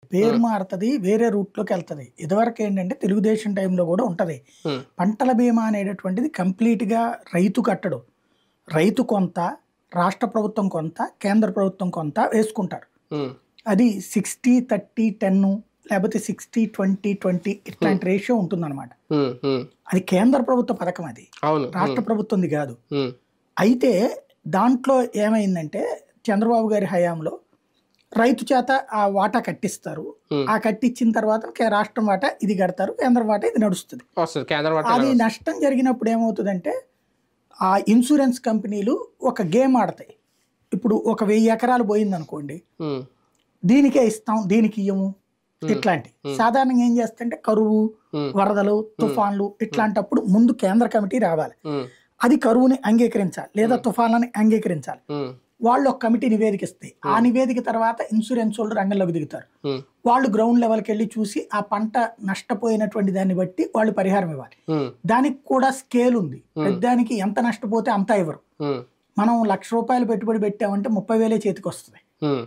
పేరు హ్మ్. మారుతది. వేరే రూట్‌లోకి ఎళ్తది. ఇదివరకు ఏంటంటే తెలుగుదేశం టైంలో గూడా ఉంటది. హ్మ్. పంటల బీమా అనేటటువంటిది కంప్లీట్‌గా రైతు కట్టడు. రైతు కొంత, రాష్ట్ర ప్రభుత్వం కొంత, కేంద్ర ప్రభుత్వం కొంత వేసుకుంటారు. హ్మ్. అది 60, 30, 10 లేపోతే 60, 20, 20 హ్మ్. ఇట్లాంటి రేషియో ఉంటుందనమాట. హ్మ్. హ్మ్. అది కేంద్ర ప్రభుత్వ పథకం అది. అవును. రాష్ట్ర హ్మ్. ప్రభుత్వంది గాదు. హ్మ్. అయితే దాంట్లో ఏమైందంటే చంద్రబాబు గారి హయాంలో రైతు చేత ఆ వాటా కట్టిస్తారు. హ్మ్. ఆ కట్టిచ్చిన తర్వాత రాష్ట్రం వాటా ఇది కడతారు. కేంద్రం వాటా ఇది నడుస్తది. వస్తది. కేంద్రం వాటా అది ఇలాగొస్తది. నష్టం జరిగినప్పుడు ఏమవుతదంటే, ఆ ఇన్స్యూరెన్స్ కంపెనీలు ఒక గేమ్ ఆడతాయి. ఇప్పుడు ఒక 1000 ఎకరాలు పోయిందనుకోండి. హ్మ్. దీనికే ఇస్తాం, దీనికియ్యము. హ్మ్. ఇట్లాంటి. హ్మ్. సాధారణంగా ఏం చేస్తారంటే కరువు, హ్మ్. వరదలు, హ్మ్. తుఫాన్లు హ్మ్. ఇట్లాంటప్పుడు ముందు కేంద్ర కమిటీ రావాలి. హ్మ్. అది కరువుని అంగీకరించాలి. లేదా హ్మ్. తుఫాన్లని అంగీకరించాలి. హ్మ్. వాళ్ళు ఒక కమిటీ నివేదిక ఇస్తాయి. ఆ హ్మ్. నివేదిక తర్వాత ఇన్సూరెన్సోళ్ళు రంగంలోకి దిగుతారు. హ్మ్. వాళ్ళు గ్రౌండ్ లెవెల్‌కెళ్ళి చూసి ఆ పంట నష్టపోయినటువంటి దాన్ని బట్టి వాళ్ళు పరిహారం ఇవ్వాలి. హ్మ్. దానికి కూడా స్కేల్ ఉంది. హ్మ్. ప్రతిదానికి ఎంత నష్టపోతే అంత ఇవ్వరు. హ్మ్. మనం రూ. 1,00,000 పెట్టుబడి పెట్టామంటే 30,000 చేతికొస్తది. హ్మ్.